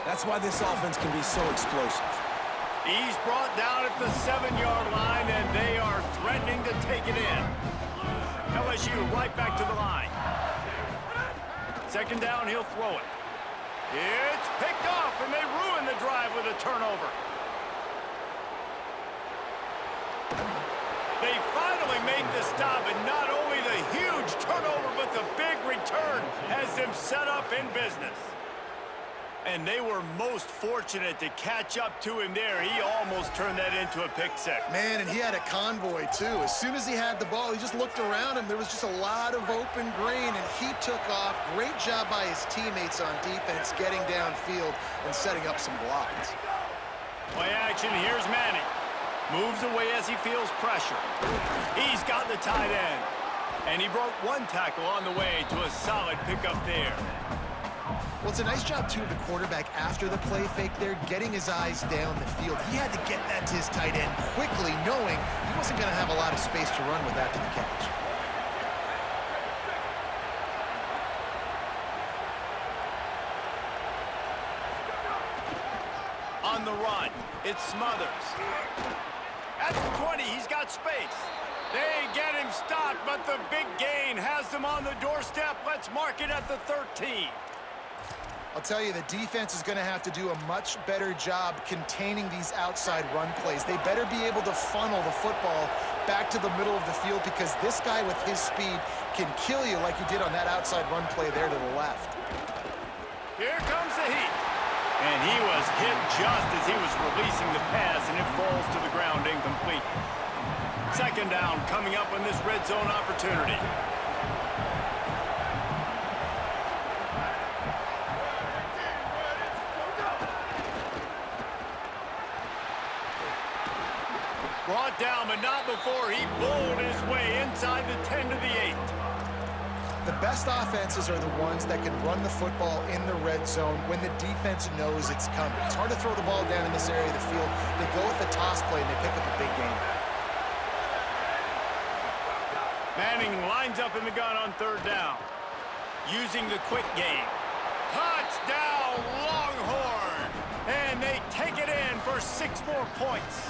That's why this offense can be so explosive. He's brought down at the 7-yard line, and they are threatening to take it in. LSU right back to the line. Second down, he'll throw it. It's picked off, and they ruin the drive with a turnover. They finally make the stop, and not only the huge turnover, but the big return has them set up in business. And they were most fortunate to catch up to him there. He almost turned that into a pick six. Man, and he had a convoy, too. As soon as he had the ball, he just looked around him. There was just a lot of open green, and he took off. Great job by his teammates on defense, getting downfield and setting up some blocks. Play action, here's Manning. Moves away as he feels pressure. He's got the tight end. And he broke one tackle on the way to a solid pickup there. Well, it's a nice job, too, of the quarterback after the play fake there, getting his eyes down the field. He had to get that to his tight end quickly, knowing he wasn't going to have a lot of space to run with after the catch. On the run, it's Smothers. At the 20, he's got space. They get him stopped, but the big gain has them on the doorstep. Let's mark it at the 13. I'll tell you, the defense is going to have to do a much better job containing these outside run plays. They better be able to funnel the football back to the middle of the field, because this guy with his speed can kill you like he did on that outside run play there to the left. Here comes the heat. And he was hit just as he was releasing the pass, and it falls to the ground incomplete. Second down coming up on this red zone opportunity. Brought down, but not before he bowled his way inside the 10 to the 8. The best offenses are the ones that can run the football in the red zone when the defense knows it's coming. It's hard to throw the ball down in this area of the field. They go with the toss play, and they pick up a big gain. Manning lines up in the gun on third down. Using the quick game. Touchdown, Longhorn! And they take it in for 6 more points.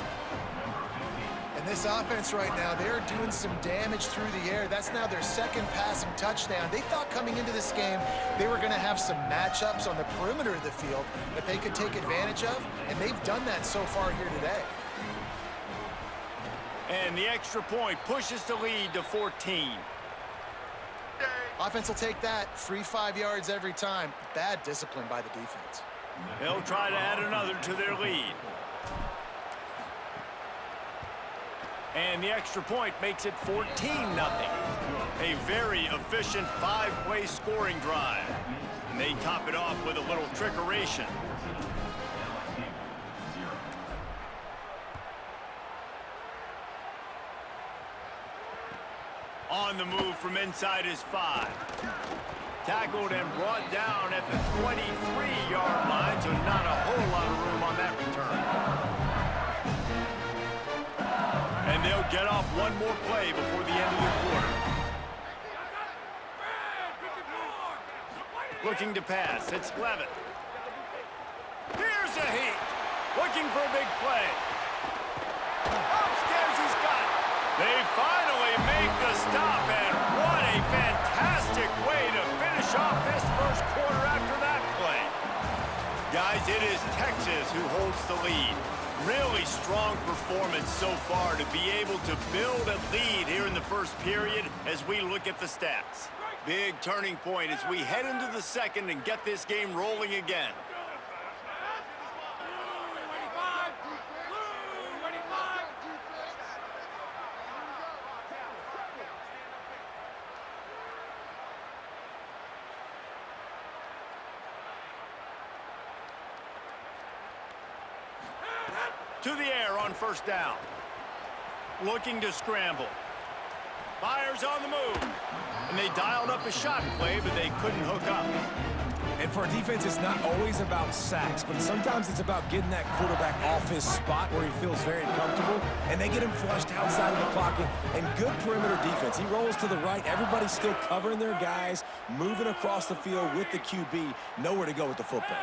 And this offense right now, they're doing some damage through the air. That's now their second passing touchdown. They thought coming into this game they were going to have some matchups on the perimeter of the field that they could take advantage of, and they've done that so far here today. And the extra point pushes the lead to 14. Offense will take that. Free 5 yards every time. Bad discipline by the defense. They'll try to add another to their lead. And the extra point makes it 14-0. A very efficient 5-play scoring drive. And they top it off with a little trickeration. On the move from inside his 5. Tackled and brought down at the 23-yard line, so not a whole lot of room on that return. And they'll get off one more play before the end of the quarter. Looking to pass, it's Levitt. Here's a heat. Looking for a big play. Upstairs he's got it. They finally make the stop, and what a fantastic way to finish off this first quarter after that play. Guys, it is Texas who holds the lead. Really strong performance so far to be able to build a lead here in the first period as we look at the stats. Big turning point as we head into the second and get this game rolling again. To the air on first down. Looking to scramble. Fires on the move. And they dialed up a shot play, but they couldn't hook up. And for a defense, it's not always about sacks, but sometimes it's about getting that quarterback off his spot where he feels very comfortable, and they get him flushed outside of the pocket. And good perimeter defense. He rolls to the right. Everybody's still covering their guys, moving across the field with the QB. Nowhere to go with the football.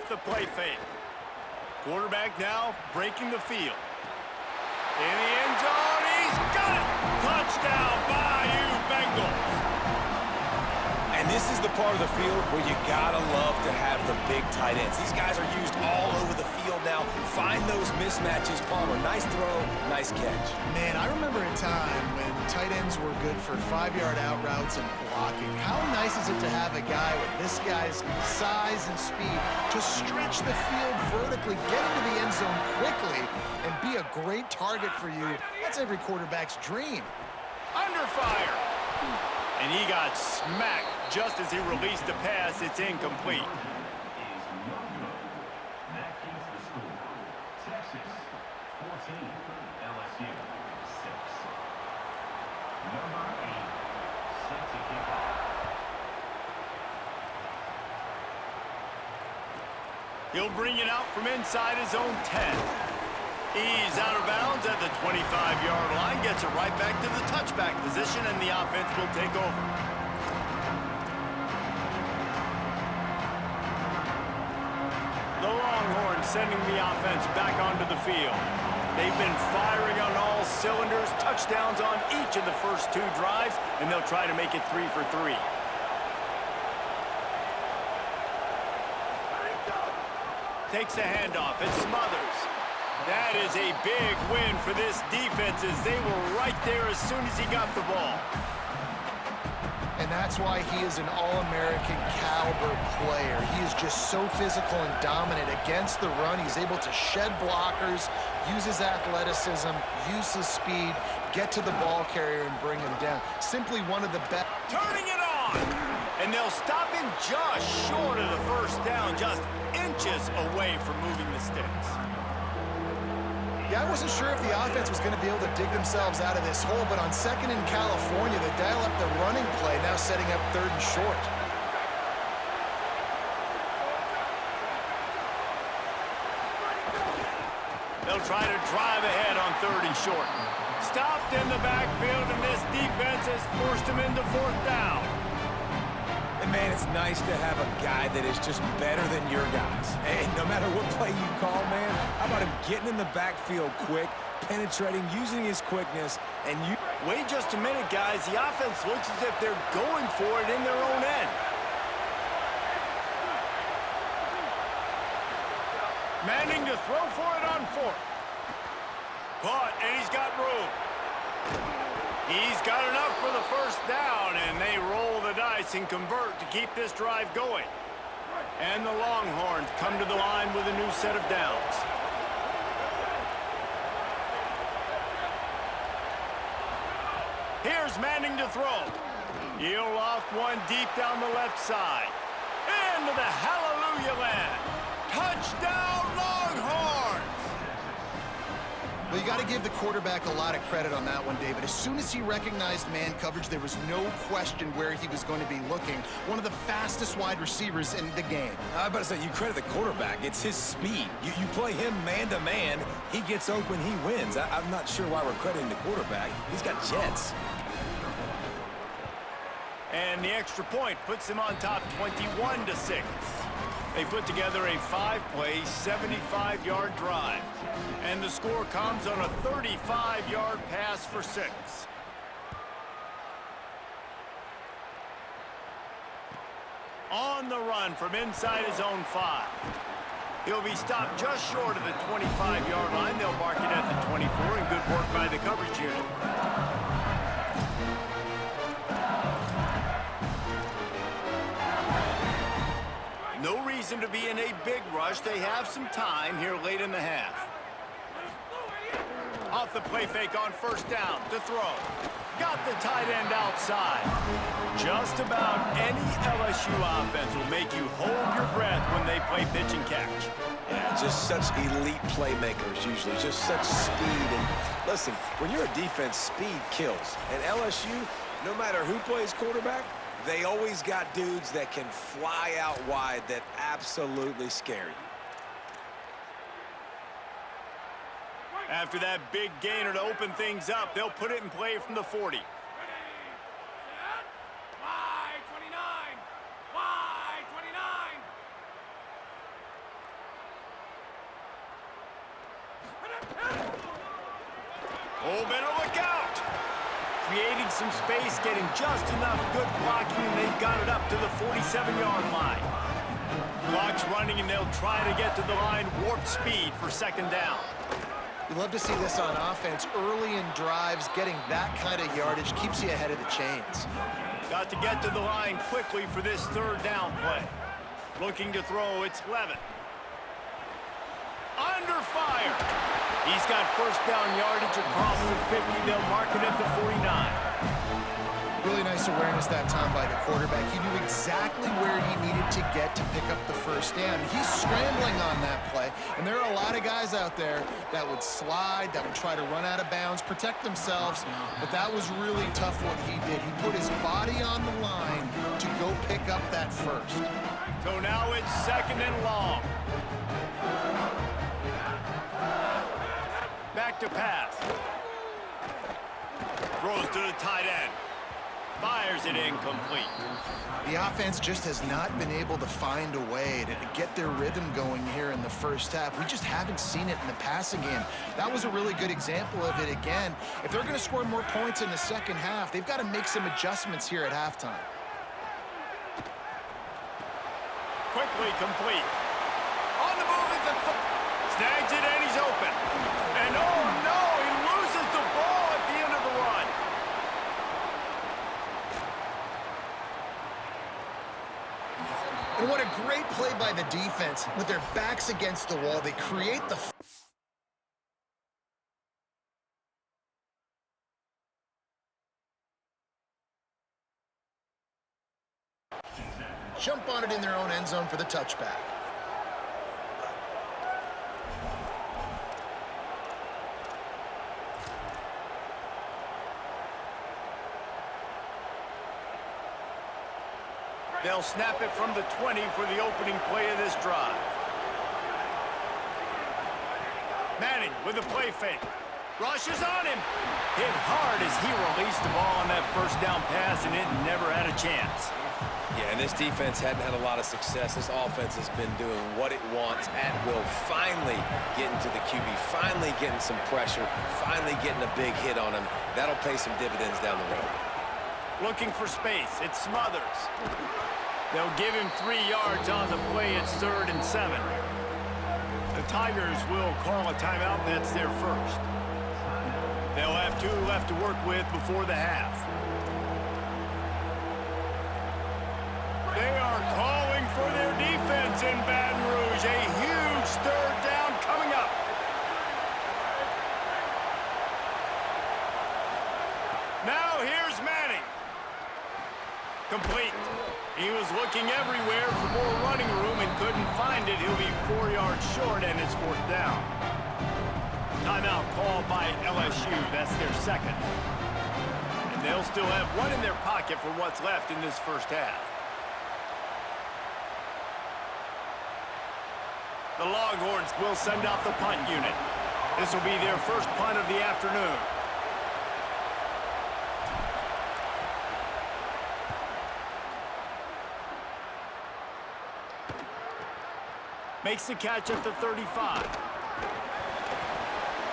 the play fake. Quarterback now breaking the field. In the end zone, he's got it! Touchdown, Bayou Bengals! And this is the part of the field where you gotta love to have the big tight ends. These guys are used all over the field now. Find those mismatches. Palmer, nice throw, nice catch. Man, I remember a time when tight ends were good for 5-yard out routes and blocking. How nice is it to have a guy with this guy's size and speed to stretch the field vertically, get into the end zone quickly, and be a great target for you? That's every quarterback's dream. Under fire! And he got smacked just as he released the pass. It's incomplete. That keeps the score. Texas 14, LSU 6. Number 8, set to kick off. He'll bring it out from inside his own 10. He's out of bounds at the 25-yard line, gets it right back to the touchback position, and the offense will take over. The Longhorns sending the offense back onto the field. They've been firing on all cylinders, touchdowns on each of the first 2 drives, and they'll try to make it 3 for 3. Takes the handoff, and Smothers. That is a big win for this defense as they were right there as soon as he got the ball. And that's why he is an All-American caliber player. He is just so physical and dominant against the run. He's able to shed blockers, use his athleticism, use his speed, get to the ball carrier and bring him down. Simply one of the best. Turning it on! And they'll stop him just short of the first down, just inches away from moving the sticks. Yeah, I wasn't sure if the offense was going to be able to dig themselves out of this hole, but on 2nd in California, they dial up the running play, now setting up 3rd and short. They'll try to drive ahead on 3rd and short. Stopped in the backfield, and this defense has forced him into 4th down. And man, it's nice to have a guy that is just better than your guys. Hey, no matter what play you call, man, how about him getting in the backfield quick, penetrating, using his quickness, and you... Wait just a minute, guys. The offense looks as if they're going for it in their own end. Manning to throw for it on 4th. Caught, and he's got room. He's got enough for the first down, and they roll the dice and convert to keep this drive going. And the Longhorns come to the line with a new set of downs. Here's Manning to throw. He'll loft one deep down the left side. Into the hallelujah land. Touchdown, Longhorns! Well, you got to give the quarterback a lot of credit on that one, David. As soon as he recognized man coverage, there was no question where he was going to be looking. One of the fastest wide receivers in the game. I was about to say, you credit the quarterback. It's his speed. You play him man-to-man, he gets open, he wins. I'm not sure why we're crediting the quarterback. He's got jets. And the extra point puts him on top 21-6. They put together a 5-play, 75-yard drive. And the score comes on a 35-yard pass for 6. On the run from inside his own 5. He'll be stopped just short of the 25-yard line. They'll mark it at the 24, and good work by the coverage unit. No reason to be in a big rush. They have some time here late in the half. Off the play fake on first down to throw. Got the tight end outside. Just about any LSU offense will make you hold your breath when they play pitch and catch. Yeah, just such elite playmakers usually, just such speed. And listen, when you're a defense, speed kills. And LSU, no matter who plays quarterback, they always got dudes that can fly out wide that absolutely scare you. After that big gainer to open things up, they'll put it in play from the 40. some space, getting just enough good blocking, and they've got it up to the 47-yard line. Clock's running, and they'll try to get to the line warp speed for second down. You love to see this on offense. Early in drives, getting that kind of yardage keeps you ahead of the chains. Got to get to the line quickly for this third down play. Looking to throw, it's Levin. Under fire. He's got first down yardage across the 50. They'll mark it at the 49. Really nice awareness that time by the quarterback. He knew exactly where he needed to get to pick up the first down. He's scrambling on that play, and there are a lot of guys out there that would slide, that would try to run out of bounds, protect themselves, but that was really tough what he did. He put his body on the line to go pick up that first. So now it's second and long. Back to pass. Throws to the tight end. Fires it incomplete. The offense just has not been able to find a way to get their rhythm going here in the first half. We just haven't seen it in the passing game. That was a really good example of it again. If they're going to score more points in the second half, they've got to make some adjustments here at halftime. Quickly complete. On the move at the snags it and he's open. And oh no, he loses the ball at the end of the run. And what a great play by the defense. With their backs against the wall, they create the... jump on it in their own end zone for the touchback. They'll snap it from the 20 for the opening play of this drive. Manning with a play fake. Rushes on him. Hit hard as he released the ball on that first down pass, and it never had a chance. Yeah, and this defense hadn't had a lot of success. This offense has been doing what it wants at will. Finally getting to the QB, finally getting some pressure, finally getting a big hit on him. That'll pay some dividends down the road. Looking for space. It's Smothers. They'll give him 3 yards on the play. It's 3rd and 7. The Tigers will call a timeout. That's their first. They'll have 2 left to work with before the half. They are calling for their defense in Baton Rouge. A huge 3rd down coming up. Now here's Manning. Complete. He was looking everywhere for more running room and couldn't find it. He'll be 4 yards short, and it's 4th down. Timeout called by LSU. That's their second. And they'll still have 1 in their pocket for what's left in this first half. The Longhorns will send out the punt unit. This will be their first punt of the afternoon. Makes the catch at the 35.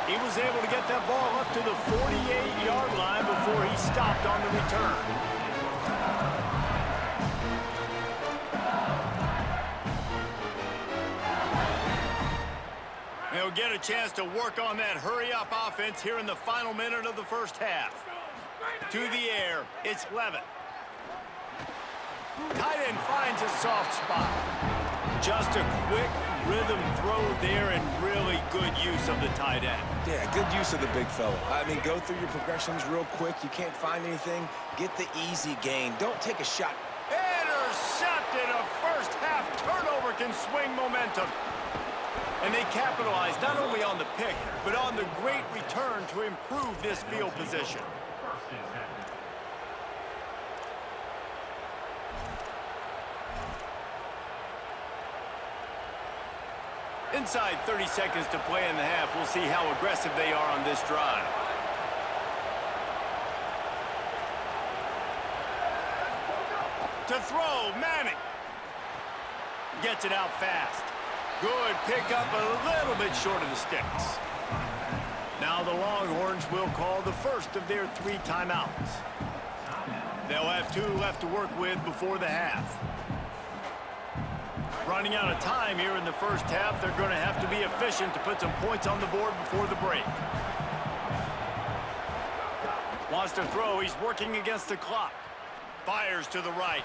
He was able to get that ball up to the 48-yard line before he stopped on the return. They'll get a chance to work on that hurry-up offense here in the final minute of the first half. To the air, it's Levin. Tight end finds a soft spot. Just a quick rhythm throw there and really good use of the tight end. Yeah, good use of the big fella. I mean, go through your progressions real quick. You can't find anything. Get the easy gain. Don't take a shot. Intercepted. A first half turnover can swing momentum. And they capitalize not only on the pick, but on the great return to improve this field position. First and 10. Inside 30 seconds to play in the half. We'll see how aggressive they are on this drive. To throw, Manning. Gets it out fast. Good pickup, a little bit short of the sticks. Now the Longhorns will call the first of their 3 timeouts. They'll have 2 left to work with before the half. Running out of time here in the first half, they're going to have to be efficient to put some points on the board before the break. Wants to throw, he's working against the clock. Fires to the right.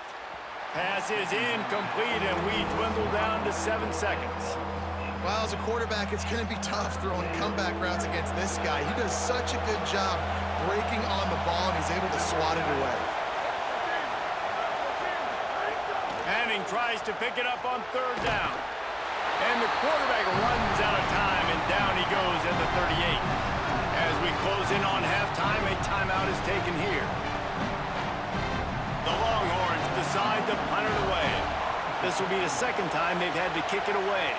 Pass is incomplete, and we dwindle down to 7 seconds. Well, as a quarterback, it's going to be tough throwing comeback routes against this guy. He does such a good job breaking on the ball, and he's able to swat it away. Manning tries to pick it up on 3rd down. And the quarterback runs out of time, and down he goes at the 38. As we close in on halftime, a timeout is taken here. The Longhorns decide to punt it away. This will be the 2nd time they've had to kick it away.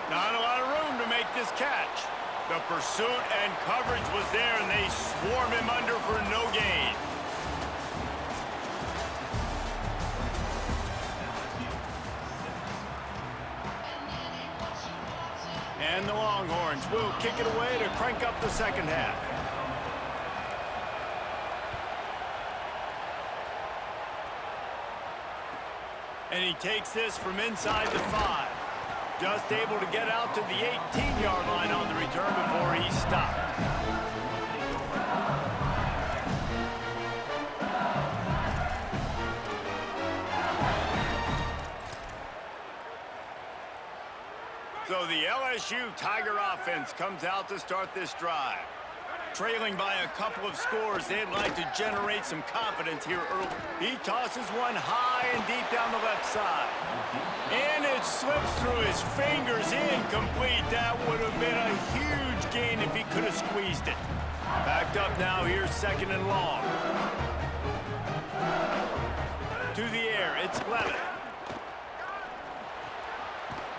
Not a lot of room to make this catch. The pursuit and coverage was there, and they swarm him under for no gain. And the Longhorns will kick it away to crank up the 2nd half. And he takes this from inside the 5. Just able to get out to the 18-yard line on the return before he's stopped. So the LSU Tiger offense comes out to start this drive. Trailing by a couple of scores, they'd like to generate some confidence here early. He tosses one high and deep down the left side. And it slips through his fingers, incomplete. That would have been a huge gain if he could have squeezed it. Backed up now, here's 2nd and long. To the air, it's Levitt.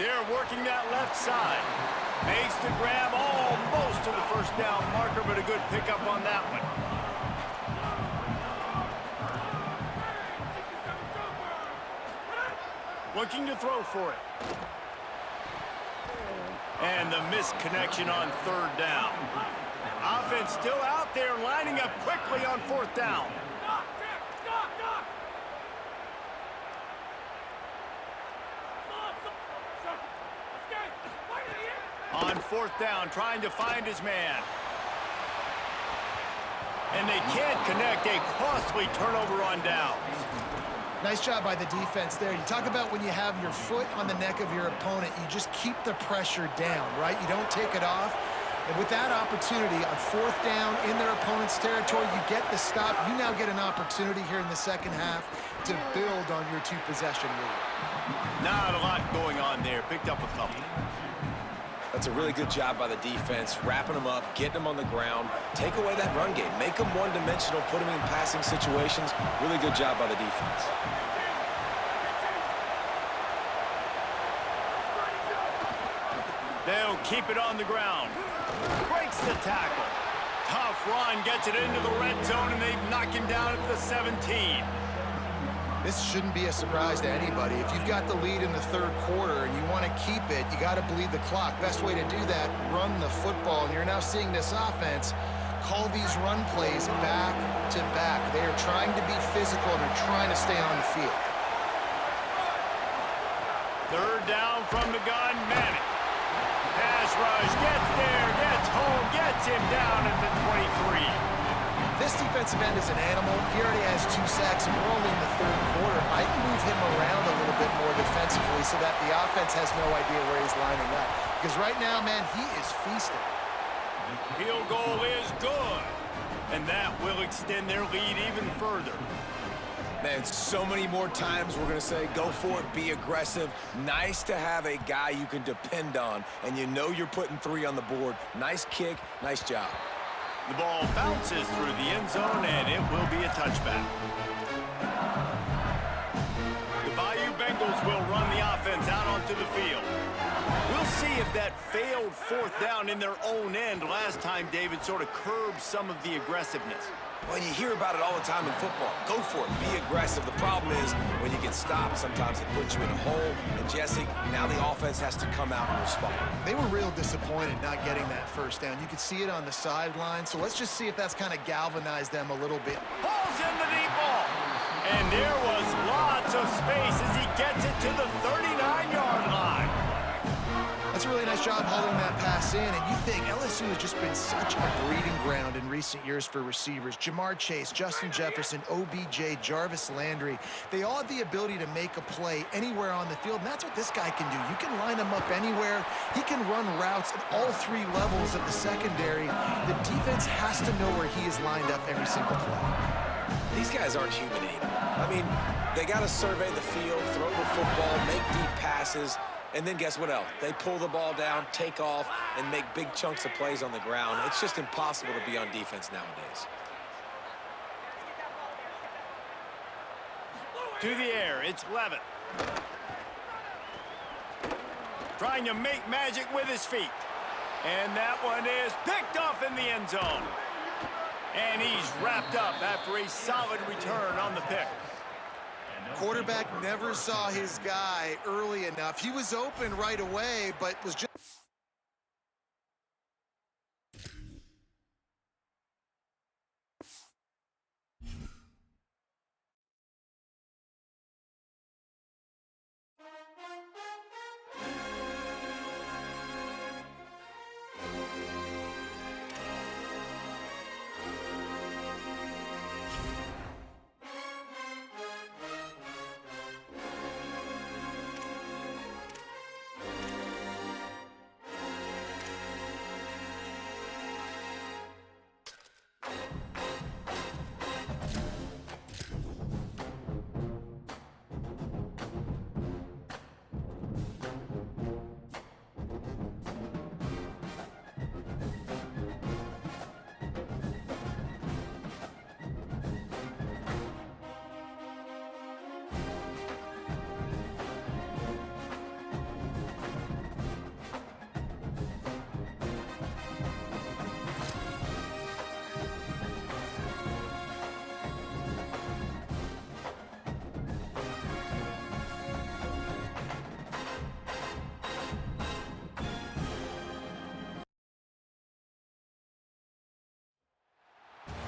They're working that left side. Makes the grab almost to the 1st down marker, but a good pickup on that one. Looking to throw for it. And the missed connection on 3rd down. Offense still out there, lining up quickly on 4th down. On 4th down, trying to find his man. And they can't connect, a costly turnover on downs. Nice job by the defense there. You talk about when you have your foot on the neck of your opponent, you just keep the pressure down, right? You don't take it off. And with that opportunity on 4th down in their opponent's territory, you get the stop. You now get an opportunity here in the 2nd half to build on your 2-possession lead. Not a lot going on there. Picked up a couple. That's a really good job by the defense, wrapping them up, getting them on the ground, take away that run game, make them one-dimensional, put them in passing situations. Really good job by the defense. They'll keep it on the ground. Breaks the tackle. Tough run, gets it into the red zone, and they knock him down at the 17. This shouldn't be a surprise to anybody. If you've got the lead in the 3rd quarter and you want to keep it, you got to bleed the clock. Best way to do that, run the football. And you're now seeing this offense call these run plays back to back. They are trying to be physical and are trying to stay on the field. 3rd down from the gun, Manning. Pass rush, gets there, gets home, gets him down at the 23. This defensive end is an animal. He already has 2 sacks, and we're only in the 3rd quarter. I'd move him around a little bit more defensively so that the offense has no idea where he's lining up. Because right now, man, he is feasting. Field goal is good. And that will extend their lead even further. Man, so many more times we're going to say, go for it, be aggressive. Nice to have a guy you can depend on, and you know you're putting 3 on the board. Nice kick, nice job. The ball bounces through the end zone, and it will be a touchback. The Bayou Bengals will run the offense out onto the field. We'll see if that failed fourth down in their own end last time, David, sort of curbed some of the aggressiveness. Well, you hear about it all the time in football. Go for it. Be aggressive. The problem is when you get stopped, sometimes it puts you in a hole. And, Jesse, now the offense has to come out and respond. They were real disappointed not getting that first down. You could see it on the sideline. So let's just see if that's kind of galvanized them a little bit. Ball's in the deep ball. And there was lots of space as he gets it to the 39-yard line. That's a really nice job holding that pass in, and you think LSU has just been such a breeding ground in recent years for receivers. Jamar Chase, Justin Jefferson, OBJ, Jarvis Landry, they all have the ability to make a play anywhere on the field, and that's what this guy can do. You can line him up anywhere. He can run routes at all three levels of the secondary. The defense has to know where he is lined up every single play. These guys aren't human anymore. I mean, they got to survey the field, throw the football, make deep passes. And then guess what else? They pull the ball down, take off, and make big chunks of plays on the ground. It's just impossible to be on defense nowadays. To the air, it's Levitt. Trying to make magic with his feet. And that one is picked off in the end zone. And he's wrapped up after a solid return on the pick. Quarterback never saw his guy early enough. He was open right away, but was just...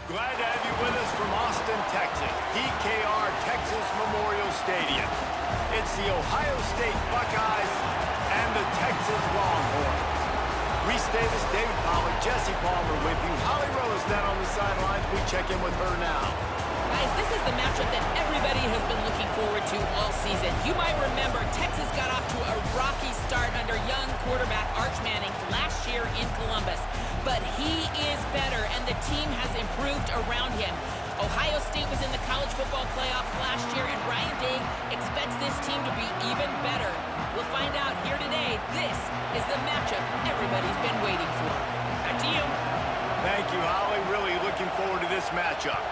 Glad to have you with us from Austin, Texas, DKR Texas Memorial Stadium. It's the Ohio State Buckeyes and the Texas Longhorns. Reese Davis, David Pollack, Jesse Palmer with you. Holly Rose down on the sidelines. We check in with her now. Guys, this is the matchup that everybody has been looking forward to all season. You might remember Texas got off to a rocky start under young quarterback Arch Manning last year in Columbus. But he is better, and the team has improved around him. Ohio State was in the college football playoff last year, and Ryan Day expects this team to be even better. We'll find out here today. This is the matchup everybody's been waiting for. Back to you. Thank you, Holly. Really looking forward to this matchup.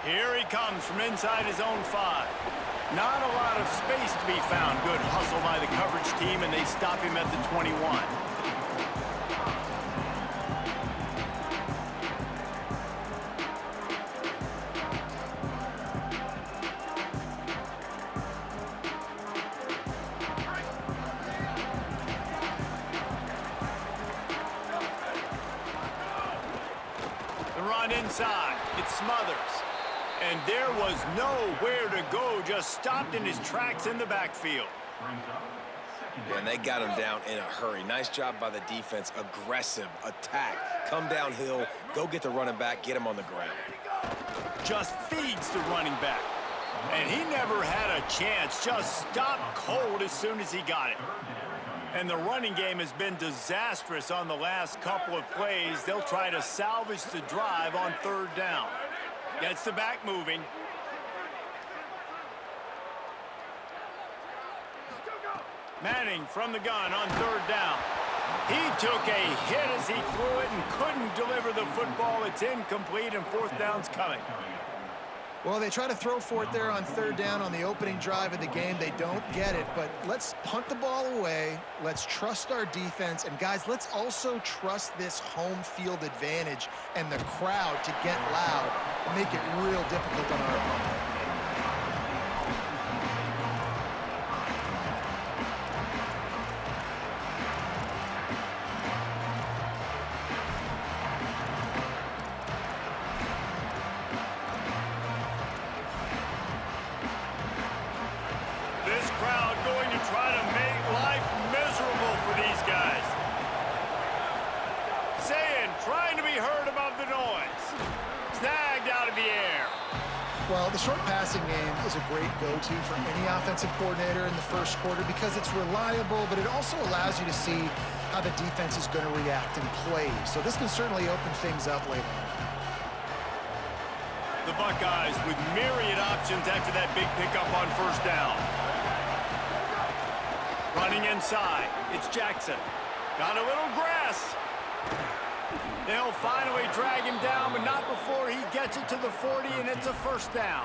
Here he comes from inside his own 5. Not a lot of space to be found. Good hustle by the coverage team, and they stop him at the 21. The run inside. It smothers. And there was nowhere to go, just stopped in his tracks in the backfield. And they got him down in a hurry. Nice job by the defense. Aggressive attack. Come downhill, go get the running back, get him on the ground. Just feeds the running back. And he never had a chance, just stopped cold as soon as he got it. And the running game has been disastrous on the last couple of plays. They'll try to salvage the drive on 3rd down. Gets the back moving. Manning from the gun on 3rd down. He took a hit as he threw it and couldn't deliver the football. It's incomplete, and 4th down's coming. Well, they try to throw for it there on third down on the opening drive of the game. They don't get it, but let's punt the ball away. Let's trust our defense. And, guys, let's also trust this home field advantage and the crowd to get loud and make it real difficult on our opponent. Well, the short passing game is a great go-to for any offensive coordinator in the first quarter because it's reliable, but it also allows you to see how the defense is going to react and play. So this can certainly open things up later on. The Buckeyes with myriad options after that big pickup on first down. Running inside, it's Jackson. Got a little grass. They'll finally drag him down, but not before he gets it to the 40, and it's a first down.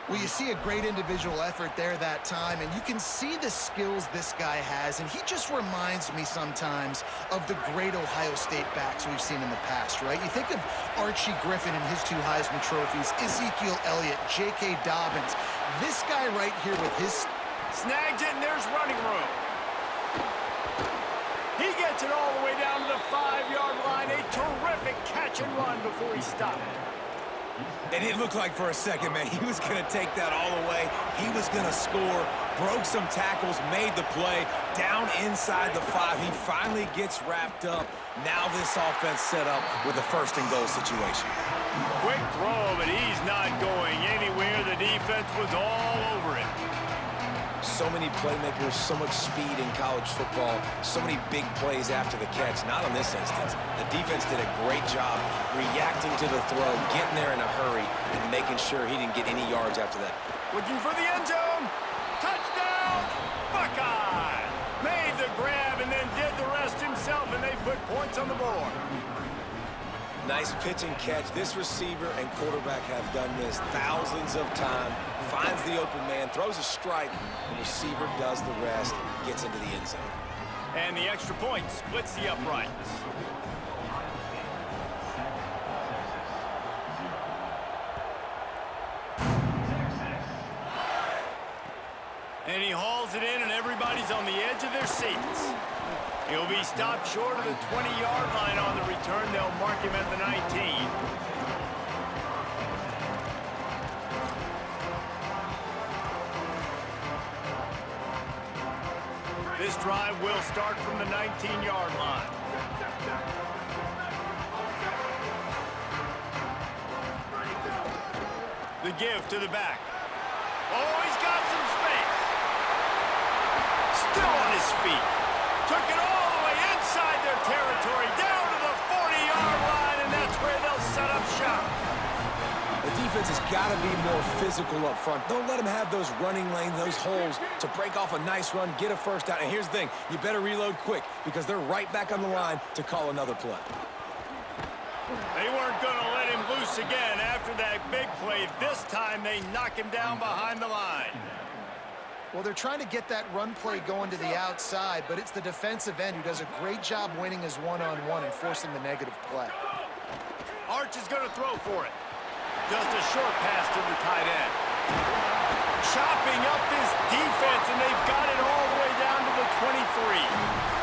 Well, you see a great individual effort there that time, and you can see the skills this guy has, and he just reminds me sometimes of the great Ohio State backs we've seen in the past, right? You think of Archie Griffin and his 2 Heisman trophies, Ezekiel Elliott, J.K. Dobbins. This guy right here with his... Snags it, and there's running room. He gets it all the way down to the 5-yard line. A terrific catch and run before he stopped. And it looked like for a second, man, he was going to take that all the way. He was going to score, broke some tackles, made the play, down inside the 5. He finally gets wrapped up. Now this offense set up with a first-and-goal situation. Quick throw, but he's not going anywhere. The defense was all over him. So many playmakers, so much speed in college football, so many big plays after the catch. Not in this instance. The defense did a great job reacting to the throw, getting there in a hurry, and making sure he didn't get any yards after that. Looking for the end zone. Touchdown, Buckeye! Made the grab and then did the rest himself, and they put points on the board. Nice pitch and catch. This receiver and quarterback have done this thousands of times. Finds the open man, throws a strike. The receiver does the rest, gets into the end zone. And the extra point splits the uprights. And he hauls it in, and everybody's on the edge of their seats. He'll be stopped short of the 20-yard line on the return. They'll mark him at the 19. This drive will start from the 19-yard line. The give to the back. Oh, he's got some space. Still on his feet. Took it all the way inside their territory, down to the 40-yard line, and that's where they'll set up shop. The defense has got to be more physical up front. Don't let them have those running lanes, those holes to break off a nice run, get a first down. And here's the thing, you better reload quick because they're right back on the line to call another play. They weren't going to let him loose again after that big play. This time they knock him down behind the line. Well, they're trying to get that run play going to the outside, but it's the defensive end who does a great job winning his one-on-one and forcing the negative play. Arch is going to throw for it. Just a short pass to the tight end. Chopping up this defense, and they've got it all the way down to the 23.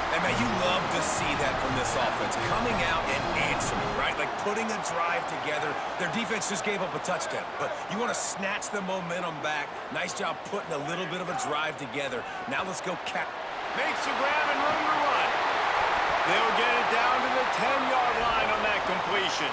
And, man, you love to see that from this offense. Coming out and answering, right? Like putting a drive together. Their defense just gave up a touchdown. But you want to snatch the momentum back. Nice job putting a little bit of a drive together. Now let's go cap. Makes a grab and room to run. They'll get it down to the 10-yard line on that completion.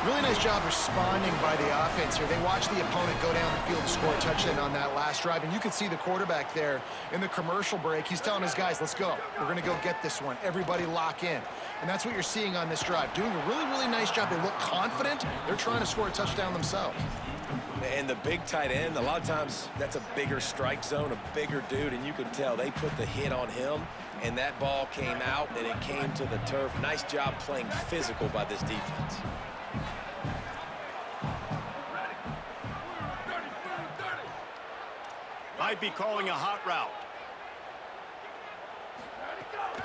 Really nice job responding by the offense here. They watched the opponent go down the field and score a touchdown on that last drive. And you can see the quarterback there in the commercial break. He's telling his guys, let's go. We're going to go get this one. Everybody lock in. And that's what you're seeing on this drive. Doing a really, really nice job. They look confident. They're trying to score a touchdown themselves. And the big tight end, a lot of times that's a bigger strike zone, a bigger dude, and you can tell they put the hit on him, and that ball came out, and it came to the turf. Nice job playing physical by this defense. Might be calling a hot route.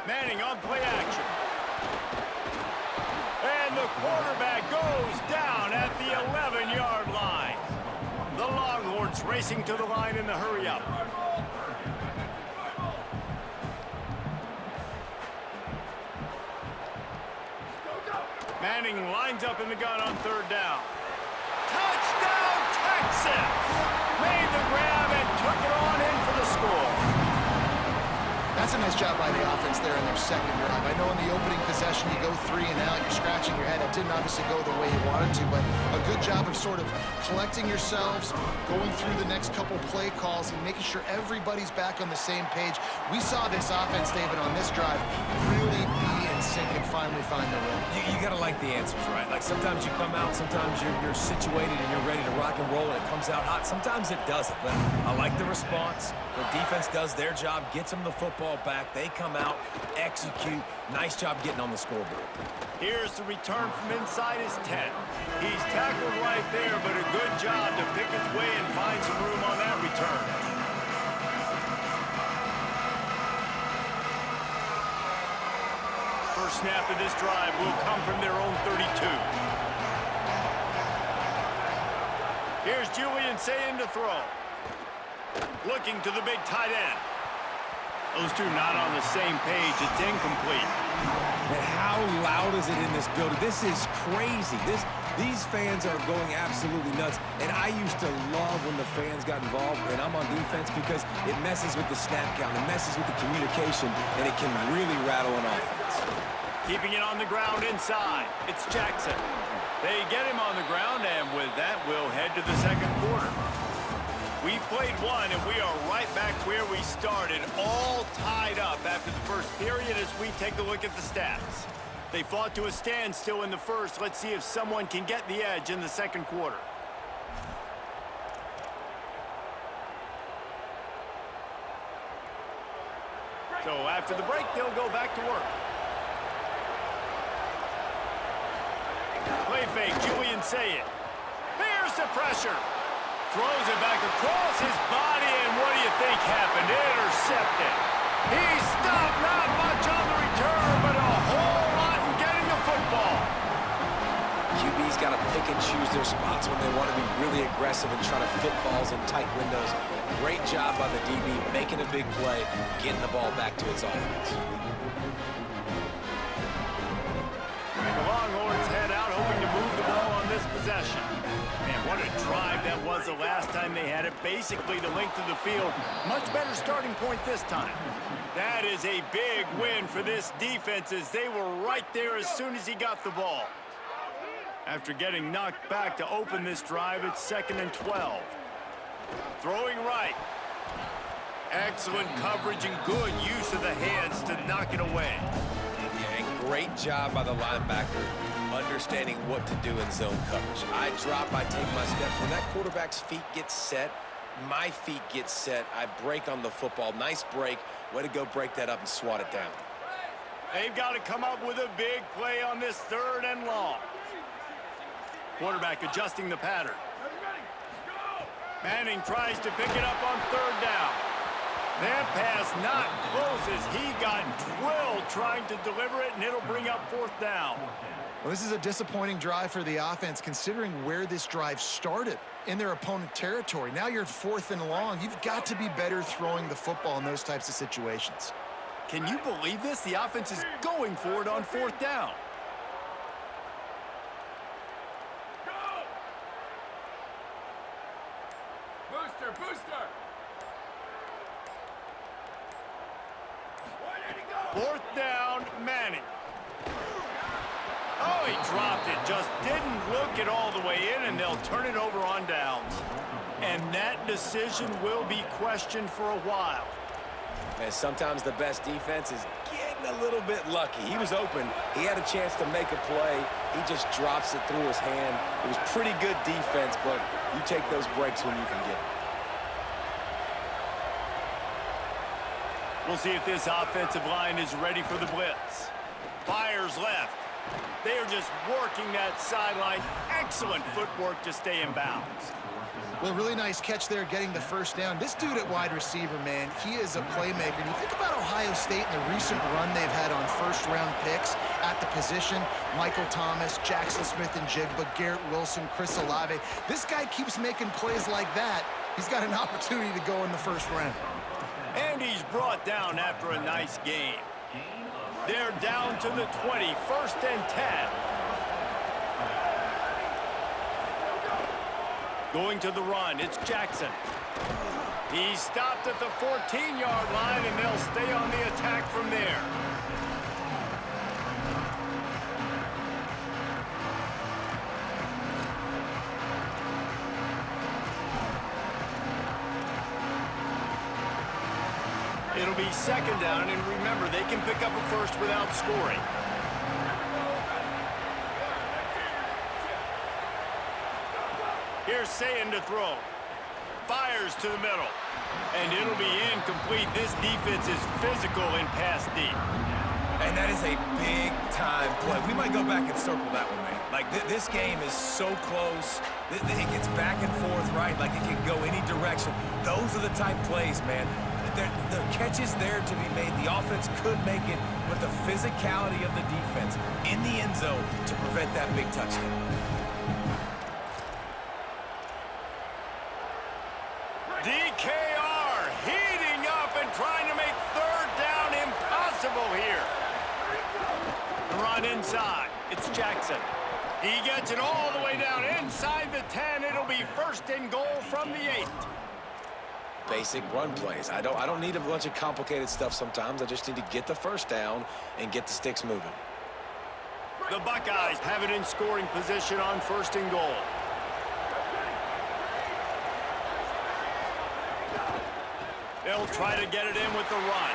Manning on play action. And the quarterback goes down at the 11-yard line. The Longhorns racing to the line in the hurry-up. Manning lines up in the gun on third down. Touchdown, Texas! Made the grab and took it on in for the score. That's a nice job by the offense there in their second drive. I know in the opening possession you go 3 and out, you're scratching your head. That didn't obviously go the way you wanted to, but a good job of sort of collecting yourselves, going through the next couple play calls and making sure everybody's back on the same page. We saw this offense, David, on this drive really be in sync and finally find the rhythm. You got to like the answers, right? Like sometimes you come out, sometimes you're situated and you're ready to rock and roll and it comes out hot. Sometimes it doesn't, but I like the response. The defense does their job, gets them the football back. They come out, execute. Nice job getting on the scoreboard. Here's the return from inside his 10. He's tackled right there, but a good job to pick his way and find some room on that return. First snap of this drive will come from their own 32. Here's Julian Sayin to throw. Looking to the big tight end. Those two not on the same page. It's incomplete. And how loud is it in this building? This is crazy. These fans are going absolutely nuts. And I used to love when the fans got involved, and I'm on defense because it messes with the snap count. It messes with the communication, and it can really rattle an offense. Keeping it on the ground inside. It's Jackson. They get him on the ground, and with that, we'll head to the second quarter. We've played one, and we are right back where we started, all tied up after the first period as we take a look at the stats. They fought to a standstill in the first. Let's see if someone can get the edge in the second quarter. So after the break, they'll go back to work. Play fake, Julian Sayin. Here's the pressure. Throws it back across his body, and what do you think happened? Intercepted. He stopped, not much on the return, but a whole lot in getting the football. QB's got to pick and choose their spots when they want to be really aggressive and try to fit balls in tight windows. Great job by the DB, making a big play, getting the ball back to its offense. The Longhorns head out, hoping to move the ball on this possession. Man, what a drive that was the last time they had it. Basically the length of the field. Much better starting point this time. That is a big win for this defense as they were right there as soon as he got the ball. After getting knocked back to open this drive, it's 2nd and 12. Throwing right. Excellent coverage and good use of the hands to knock it away. Yeah, and great job by the linebacker understanding what to do in zone coverage. I drop, I take my steps. When that quarterback's feet get set, my feet get set, I break on the football. Nice break. Way to go break that up and swat it down. They've got to come up with a big play on this 3rd and long. Quarterback adjusting the pattern. Manning tries to pick it up on 3rd down. That pass not close as he got drilled trying to deliver it, and it'll bring up 4th down. Well, this is a disappointing drive for the offense considering where this drive started in their opponent territory. Now you're at 4th and long. You've got to be better throwing the football in those types of situations. Can you believe this? The offense is going for it on 4th down. Booster! 4th down, Manning. Oh, he dropped it. Just didn't look it all the way in, and they'll turn it over on downs. And that decision will be questioned for a while. And sometimes the best defense is getting a little bit lucky. He was open. He had a chance to make a play. He just drops it through his hand. It was pretty good defense, but you take those breaks when you can get them. We'll see if this offensive line is ready for the blitz. Fires left. They are just working that sideline. Excellent footwork to stay in bounds. Well, really nice catch there getting the first down. This dude at wide receiver, man, he is a playmaker. And you think about Ohio State and the recent run they've had on first-round picks at the position. Michael Thomas, Jackson Smith-Njigba, Garrett Wilson, Chris Olave. This guy keeps making plays like that. He's got an opportunity to go in the first round. And he's brought down after a nice game. They're down to the 20, 1st and 10. Going to the run, it's Jackson. He stopped at the 14-yard line, and they'll stay on the attack from there. It'll be 2nd down, and remember, they can pick up a first without scoring. Here's Sayin to throw. Fires to the middle. And it'll be incomplete. This defense is physical and pass deep. And that is a big-time play. We might go back and circle that one, man. Like, this game is so close. It gets back and forth, right? Like, it can go any direction. Those are the type plays, man. The catch is there to be made. The offense could make it, but the physicality of the defense in the end zone to prevent that big touchdown. DKR heating up and trying to make 3rd down impossible here. The run inside. It's Jackson. He gets it all the way down inside the 10. It'll be 1st and goal from the 8. Basic run plays. I don't need a bunch of complicated stuff sometimes. I just need to get the first down and get the sticks moving. The Buckeyes have it in scoring position on 1st and goal. They'll try to get it in with the run.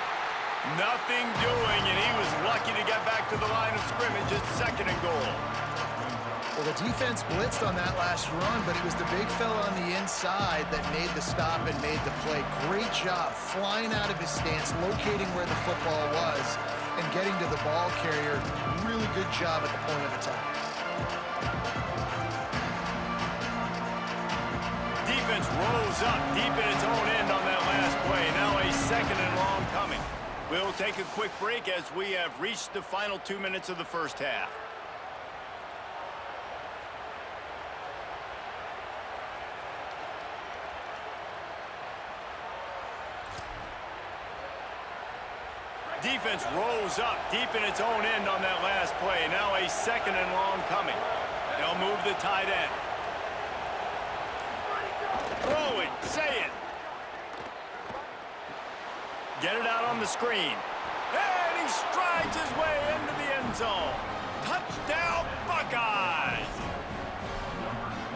Nothing doing, and he was lucky to get back to the line of scrimmage at 2nd and goal. Well, the defense blitzed on that last run, but it was the big fella on the inside that made the stop and made the play. Great job flying out of his stance, locating where the football was, and getting to the ball carrier. Really good job at the point of attack. Defense rose up deep in its own end on that last play. Now a 2nd and long coming. We'll take a quick break as we have reached the final 2 minutes of the first half. Defense rose up deep in its own end on that last play. Now a 2nd and long coming. They'll move the tight end. Throwing, Sayin. Get it out on the screen. And he strides his way into the end zone. Touchdown, Buckeyes!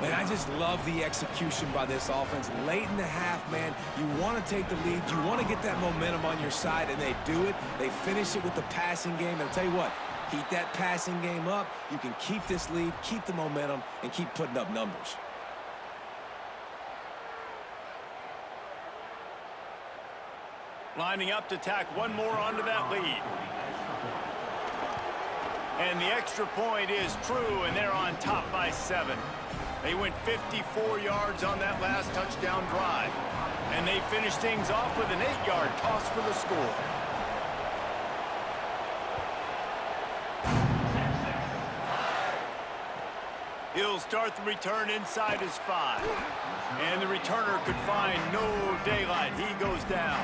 Man, I just love the execution by this offense. Late in the half, man, you want to take the lead. You want to get that momentum on your side, and they do it. They finish it with the passing game. And I'll tell you what, heat that passing game up. You can keep this lead, keep the momentum, and keep putting up numbers. Lining up to tack one more onto that lead. And the extra point is true, and they're on top by 7. They went 54 yards on that last touchdown drive. And they finished things off with an 8-yard toss for the score. He'll start the return inside his 5. And the returner could find no daylight. He goes down.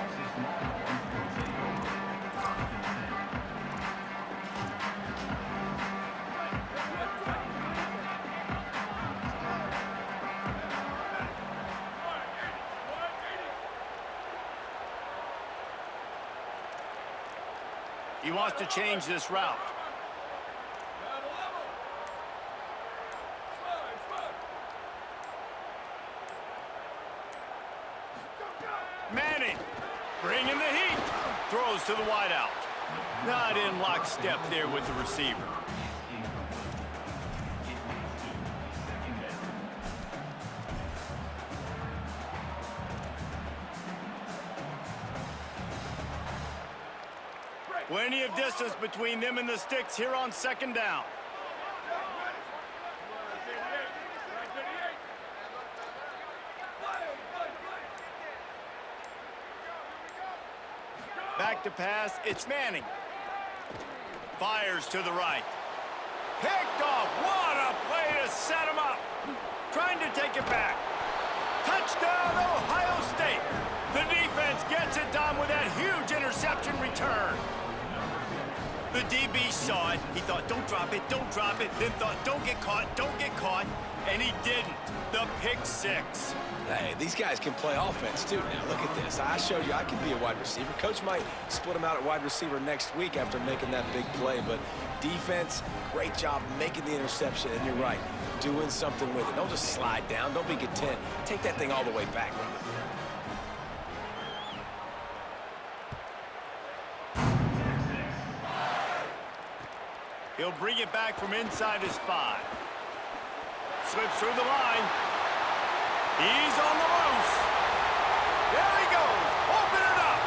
He wants to change this route. Manning, bringing the heat. Throws to the wideout. Not in lockstep there with the receiver. Plenty of distance between them and the sticks here on 2nd down. Back to pass. It's Manning. Fires to the right. Picked off. What a play to set him up. Trying to take it back. Touchdown, Ohio State. The defense gets it done with that huge interception return. The DB saw it. He thought, don't drop it, don't drop it. Then thought, don't get caught. And he didn't. The pick six. Hey, these guys can play offense, too. Now, look at this. I showed you I can be a wide receiver. Coach might split him out at wide receiver next week after making that big play. But defense, great job making the interception. And you're right, doing something with it. Don't just slide down. Don't be content. Take that thing all the way back, brother. He'll bring it back from inside his 5. Slips through the line. He's on the loose. There he goes. Open it up.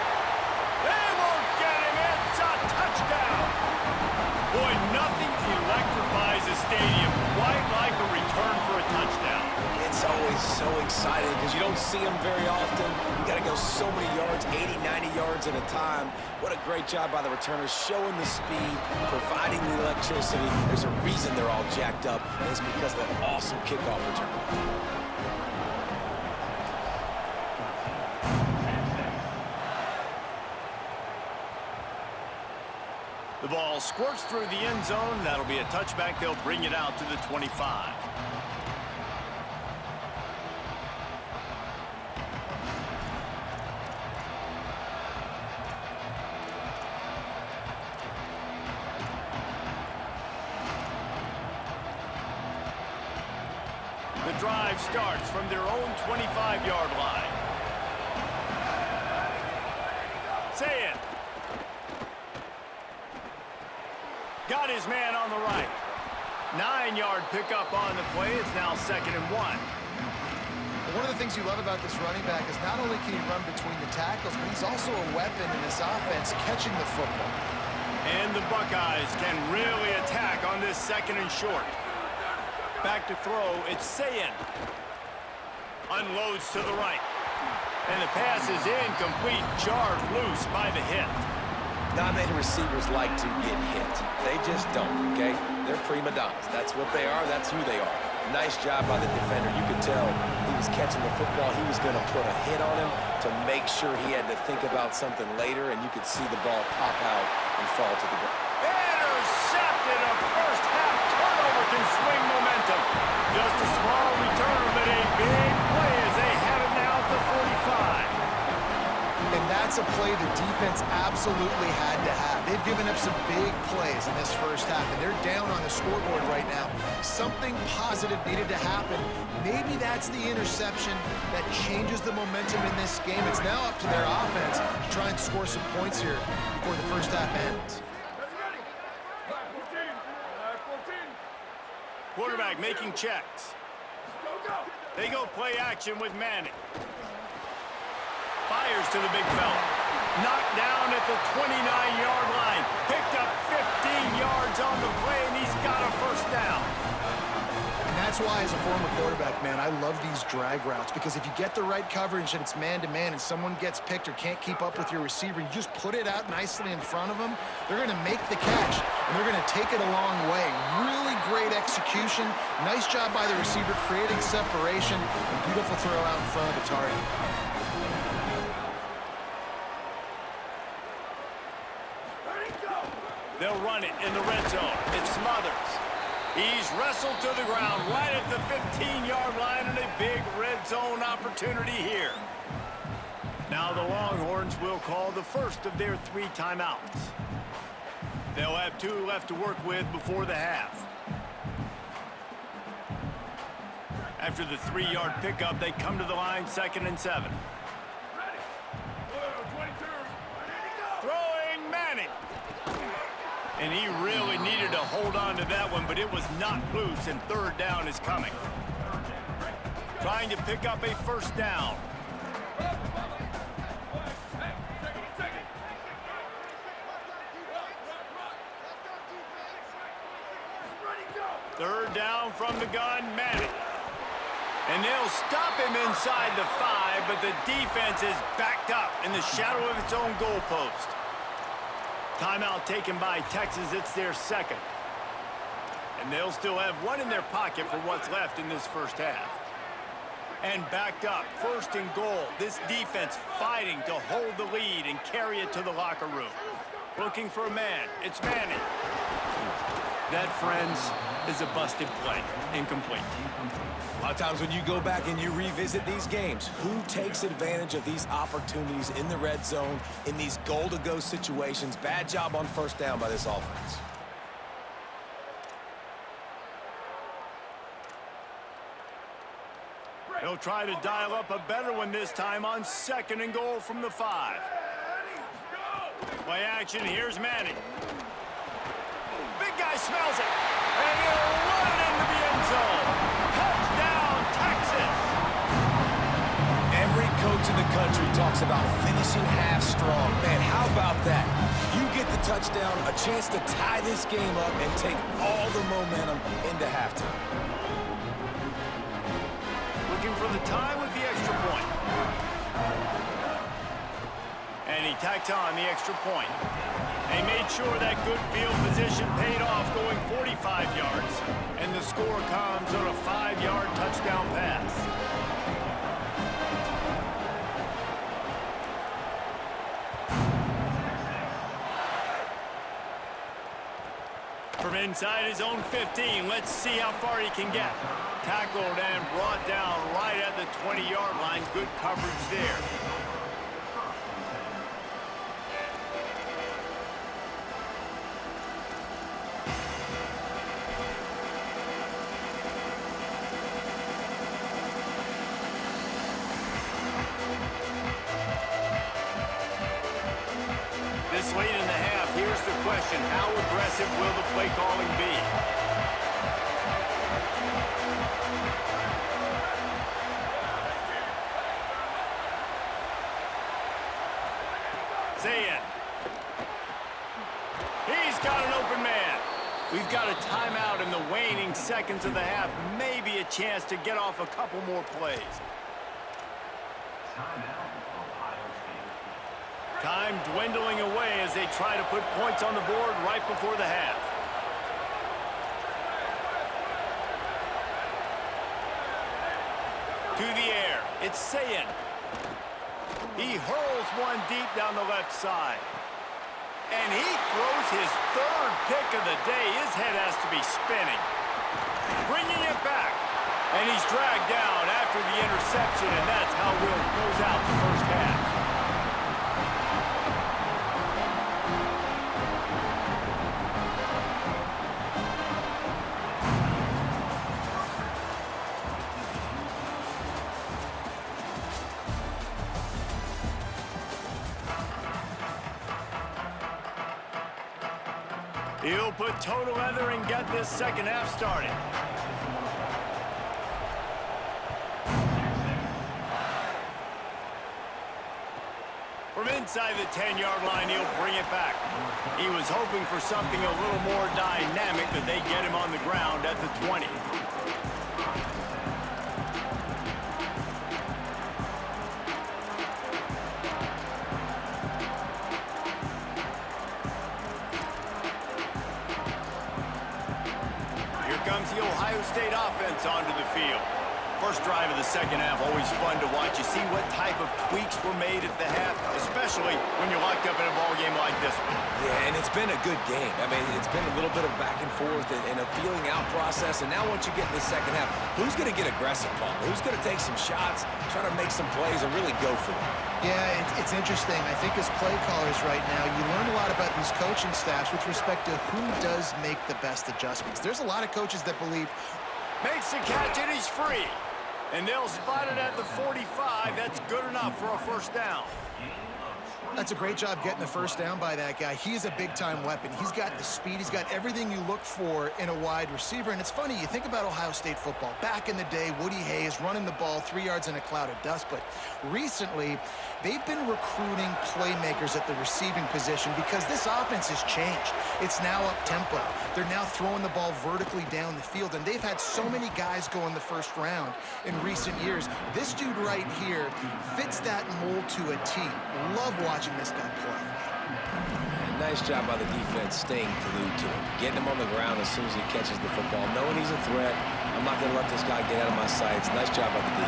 They won't get him. It's a touchdown. Boy, nothing electrifies a stadium quite like a return for a touchdown. It's always so exciting because you don't see them very often. You got to go so many yards, 80, 90 yards at a time. What a great job by the returners, showing the speed, providing the electricity. There's a reason they're all jacked up, and it's because of that awesome kickoff return. The ball squirts through the end zone. That'll be a touchback. They'll bring it out to the 25. The drive starts from their own 25-yard line. Say it. Got his man on the right. 9-yard pickup on the play. It's now 2nd and 1. One of the things you love about this running back is not only can he run between the tackles, but he's also a weapon in this offense catching the football. And the Buckeyes can really attack on this 2nd and short. Back to throw, it's Sayin. Unloads to the right. And the pass is incomplete, jarred loose by the hit. Not many receivers like to get hit. They just don't, okay? They're prima donnas. That's what they are. That's who they are. Nice job by the defender. You could tell he was catching the football. He was going to put a hit on him to make sure he had to think about something later, and you could see the ball pop out and fall to the ground. Intercepted. A first-half turnover can swing momentum. Just a small return, but a big play as they have it now at the 45. And that's a play the defense absolutely had to have. They've given up some big plays in this first half, and they're down on the scoreboard right now. Something positive needed to happen. Maybe that's the interception that changes the momentum in this game. It's now up to their offense to try and score some points here before the first half ends. Quarterback making checks. They go play action with Manning. Fires to the big fella. Knocked down at the 29-yard line. Picked up 15 yards on the play, and he's got a first down. And that's why, as a former quarterback, man, I love these drag routes, because if you get the right coverage and it's man-to-man and someone gets picked or can't keep up with your receiver, you just put it out nicely in front of them, they're going to make the catch, and they're going to take it a long way. Really great execution. Nice job by the receiver creating separation. A beautiful throw out in front of the target. They'll run it in the red zone. It's Smothers. He's wrestled to the ground right at the 15-yard line, and a big red zone opportunity here. Now the Longhorns will call the first of their 3 timeouts. They'll have 2 left to work with before the half. After the 3-yard pickup, they come to the line 2nd and 7. Throwing Manning. And he really needed to hold on to that one, but it was not loose, and 3rd down is coming. Trying to pick up a first down. Third down from the gun, Manning. And they'll stop him inside the 5, but the defense is backed up in the shadow of its own goalpost. Timeout taken by Texas. It's their second. And they'll still have one in their pocket for what's left in this first half. And backed up, 1st and goal. This defense fighting to hold the lead and carry it to the locker room. Looking for a man. It's Manning. That, friends, is a busted play. Incomplete. A lot of times when you go back and you revisit these games, who takes advantage of these opportunities in the red zone, in these goal-to-go situations? Bad job on 1st down by this offense. They'll try to dial up a better one this time on 2nd and goal from the 5. Play action, here's Manning. Big guy smells it, and he'll run it into the end zone. Touchdown, Texas! Every coach in the country talks about finishing half strong. Man, how about that? You get the touchdown, a chance to tie this game up and take all the momentum into halftime. Looking for the tie with the extra point. And he tacked on the extra point. They made sure that good field position paid off, going 45 yards. And the score comes on a 5-yard touchdown pass. From inside his own 15, let's see how far he can get. Tackled and brought down right at the 20-yard line. Good coverage there. This late in the half, here's the question. How aggressive will the play calling be? Zayn. He's got an open man. We've got a timeout in the waning seconds of the half. Maybe a chance to get off a couple more plays. Timeout, Ohio State. Time dwindling away as they try to put points on the board right before the half. To the air, it's Zayn. He hurls one deep down the left side. And he throws his 3rd pick of the day. His head has to be spinning. Bringing it back. And he's dragged down after the interception, and that's how we'll close out the first half. He'll put total leather and get this second half started. From inside the 10-yard line, he'll bring it back. He was hoping for something a little more dynamic, that they get him on the ground at the 20. Comes the Ohio State offense onto the field. First drive of the second half, always fun to watch. You see what type of tweaks were made at the half, especially when you're locked up in a ball game like this one. Yeah, and it's been a good game. I mean, it's been a little bit of back and forth and a feeling out process. And now once you get in the second half, who's going to get aggressive, Paul? Who's going to take some shots, try to make some plays, and really go for it? Yeah, it's interesting. I think as play callers right now, you learn a lot about these coaching staffs with respect to who does make the best adjustments. There's a lot of coaches that believe... Makes the catch and he's free. And they'll spot it at the 45. That's good enough for a first down. That's a great job getting the first down by that guy. He's a big-time weapon. He's got the speed. He's got everything you look for in a wide receiver. And it's funny, you think about Ohio State football. Back in the day, Woody Hayes running the ball 3 yards in a cloud of dust. But recently, they've been recruiting playmakers at the receiving position because this offense has changed. It's now up-tempo. They're now throwing the ball vertically down the field. And they've had so many guys go in the first round in recent years. This dude right here fits that mold to a T. Love watching this guy play. nice job by the defense staying glued to him, getting him on the ground as soon as he catches the football, knowing he's a threat. I'm not going to let this guy get out of my sights. Nice job by the D.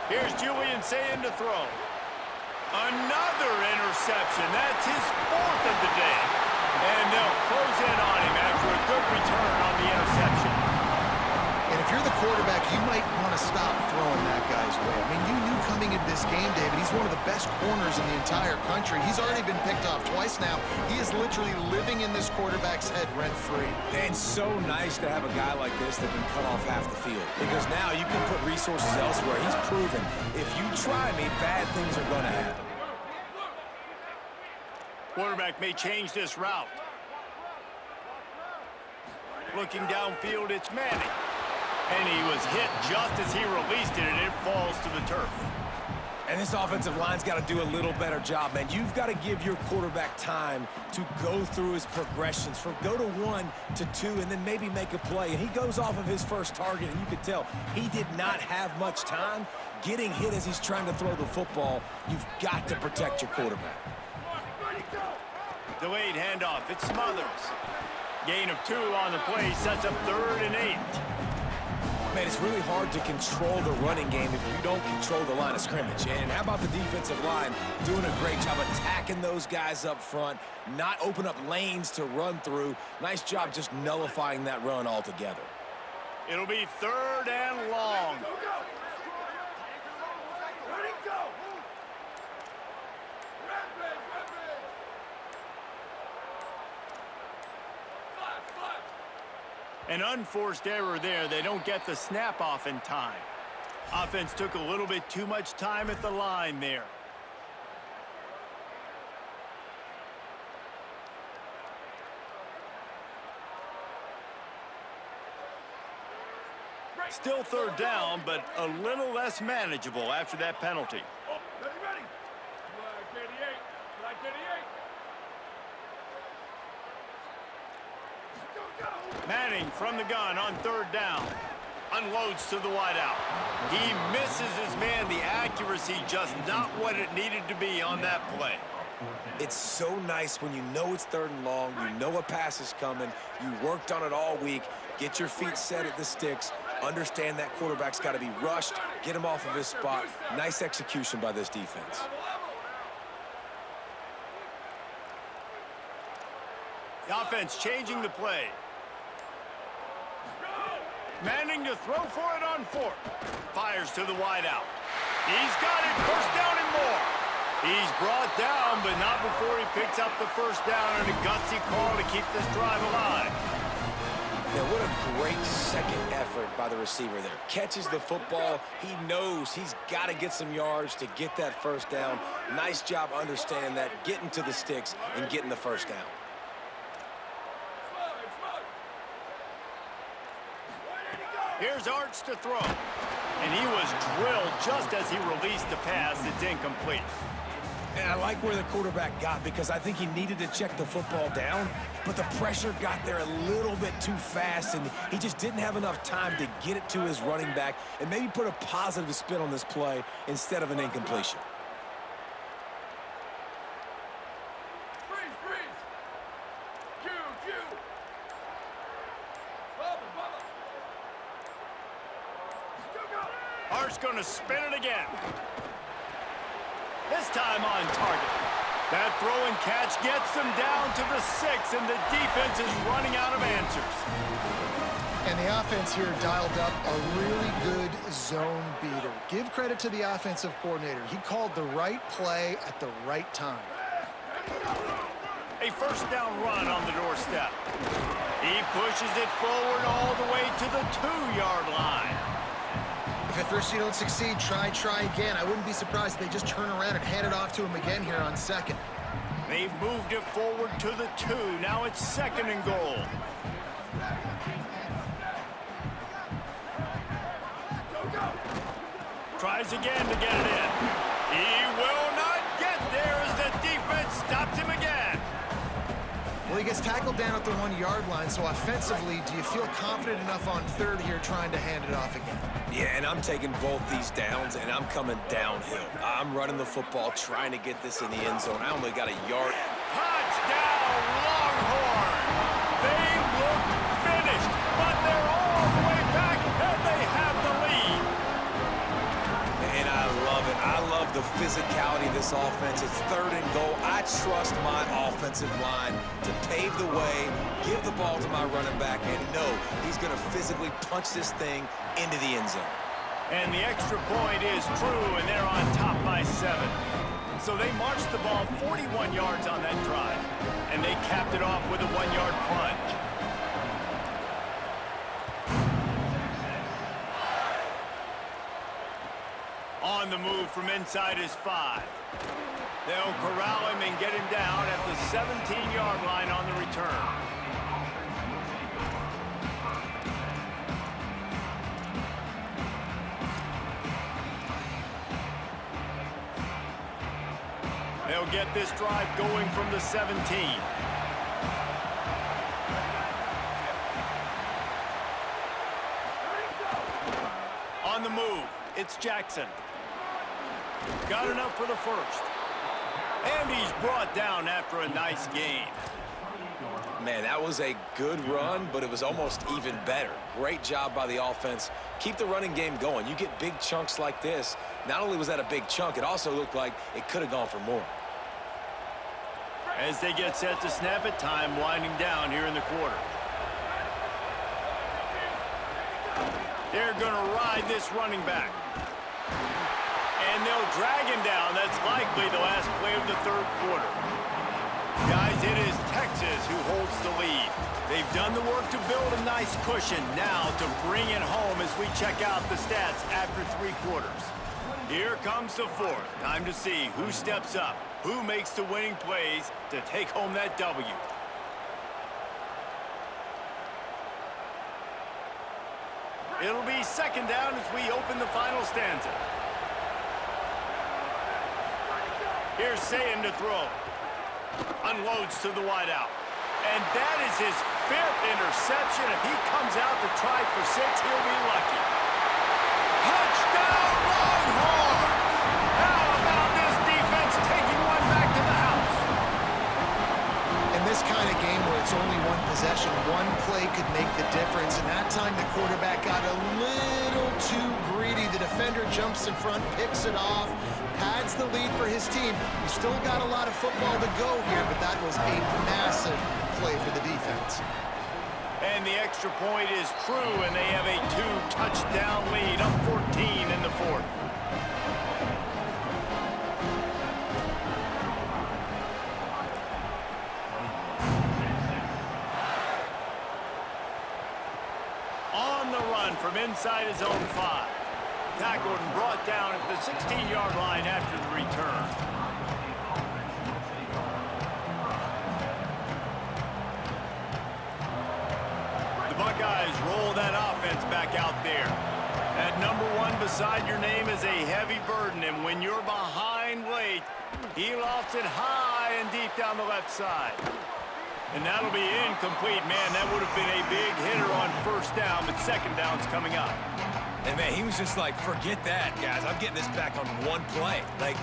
Here's Julian saying to throw. Another interception. That's his 4th of the day. And they'll close in on him after a good return on the interception. And if you're the quarterback, you might want to stop throwing that guy's way. I mean, you knew coming into this game, David, he's one of the best corners in the entire country. He's already been picked off twice now. He is literally living in this quarterback's head rent-free. And so nice to have a guy like this that can cut off half the field. Because now you can put resources elsewhere. He's proven, if you try me, bad things are going to happen. Quarterback may change this route. Looking downfield, it's Manning. And he was hit just as he released it, and it falls to the turf. And this offensive line's got to do a little better job, man. You've got to give your quarterback time to go through his progressions, from go to 1 to 2, and then maybe make a play. And he goes off of his first target, and you could tell he did not have much time getting hit as he's trying to throw the football. You've got to protect your quarterback. Delayed handoff, it Smothers. Gain of 2 on the play, sets up 3rd and 8. Man, it's really hard to control the running game if you don't control the line of scrimmage. And how about the defensive line doing a great job attacking those guys up front, not open up lanes to run through. Nice job just nullifying that run altogether. It'll be 3rd and long. An unforced error there. They don't get the snap off in time. Offense took a little bit too much time at the line there. Still 3rd down, but a little less manageable after that penalty. Ready, ready. Flag 88. Flag 88. Manning from the gun on 3rd down. Unloads to the wideout. He misses his man. The accuracy just not what it needed to be on that play. It's so nice when you know it's 3rd and long, you know a pass is coming, you worked on it all week, get your feet set at the sticks, understand that quarterback's got to be rushed, get him off of his spot. Nice execution by this defense. The offense changing the play. Manning to throw for it on 4th. Fires to the wideout. He's got it. 1st down and more. He's brought down, but not before he picks up the 1st down and a gutsy call to keep this drive alive. Now, what a great second effort by the receiver there. Catches the football. He knows he's got to get some yards to get that 1st down. Nice job understanding that, getting to the sticks and getting the 1st down. Here's Arch to throw. And he was drilled just as he released the pass. It's incomplete. And I like where the quarterback got, because I think he needed to check the football down, but the pressure got there a little bit too fast, and he just didn't have enough time to get it to his running back and maybe put a positive spin on this play instead of an incompletion. Freeze, freeze. Cue, cue. Bubba, Bubba. Go, go. Arch going to spin it again. This time on target. That throw and catch gets them down to the 6, and the defense is running out of answers. And the offense here dialed up a really good zone beater. Give credit to the offensive coordinator. He called the right play at the right time. A 1st down run on the doorstep. He pushes it forward all the way to the 2-yard line. If at first you don't succeed, try again. I wouldn't be surprised if they just turn around and hand it off to him again here on 2nd. They've moved it forward to the 2. Now it's 2nd and goal. Tries again to get it in. He will not get there as the defense stops him again. Well, he gets tackled down at the 1-yard line, so offensively, do you feel confident enough on third here trying to hand it off again? Yeah, and I'm taking both these downs, and I'm coming downhill. I'm running the football, trying to get this in the end zone. I only got a yard. Touchdown, Longhorn! They look finished, but they're all the way back, and they have the lead. And I love it. I love the physicality of this offense. It's 3rd and goal. I trust my offensive line to pave the way, give the ball to my running back, and know he's going to physically punch this thing into the end zone. And the extra point is true, and they're on top by 7. So they marched the ball 41 yards on that drive, and they capped it off with a 1-yard plunge. On the move from inside his 5. They'll corral him and get him down at the 17-yard line on the return. They'll get this drive going from the 17. On the move, it's Jackson. Got enough for the first. And he's brought down after a nice gain. Man, that was a good run, but it was almost even better. Great job by the offense. Keep the running game going. You get big chunks like this. Not only was that a big chunk, it also looked like it could have gone for more. As they get set to snap it, time winding down here in the quarter. They're going to ride this running back. And they'll drag him down. That's likely the last play of the 3rd quarter. Guys, it is Texas who holds the lead. They've done the work to build a nice cushion. Now to bring it home as we check out the stats after 3 quarters. Here comes the 4th. Time to see who steps up, who makes the winning plays to take home that W. It'll be 2nd down as we open the final stanza. Here's Sayin to throw. Unloads to the wideout. And that is his 5th interception. If he comes out to try for 6, he'll be lucky. Touchdown, Longhorns! How about this defense taking one back to the house? In this kind of game where it's only one possession, one play could make the difference. And that time the quarterback got a little too greedy. The defender jumps in front, picks it off, pads the lead for his team. He's still got a lot of football to go here, but that was a massive play for the defense. And the extra point is true, and they have a 2-touchdown lead, up 14 in the 4th. On the run from inside his own 5. Tackled and brought down at the 16-yard line after the return. The Buckeyes roll that offense back out there. That number 1 beside your name is a heavy burden, and when you're behind late, he lofts it high and deep down the left side. And that'll be incomplete. Man, that would have been a big hitter on 1st down, but 2nd down's coming up. And, man, he was just like, forget that, guys. I'm getting this back on one play. Like,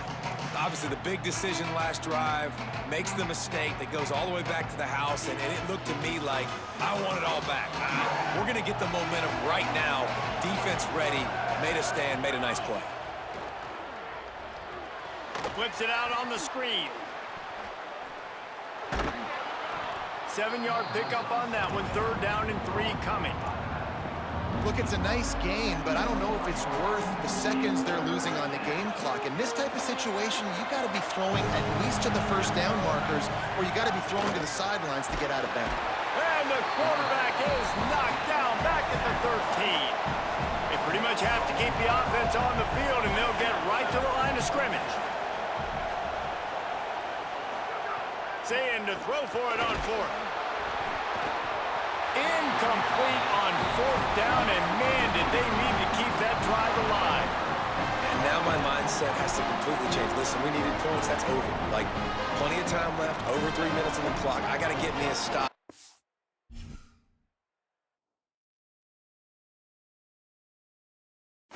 obviously, the big decision last drive, makes the mistake that goes all the way back to the house, and it looked to me like I want it all back. We're going to get the momentum right now. Defense ready, made a stand, made a nice play. Flips it out on the screen. 7-yard pickup on that one. 3rd down and 3 coming. Look, it's a nice gain, but I don't know if it's worth the seconds they're losing on the game clock. In this type of situation, you got to be throwing at least to the 1st down markers, or you got to be throwing to the sidelines to get out of bounds. And the quarterback is knocked down back at the 13. They pretty much have to keep the offense on the field, and they'll get right to the line of scrimmage. Sayin to throw for it on 4th. Incomplete on 4th down, and man, did they need to keep that drive alive. And now my mindset mindset has to completely change. Listen, we needed points. That's over. Like, plenty of time left, over 3 minutes on the clock. I got to get me a stop.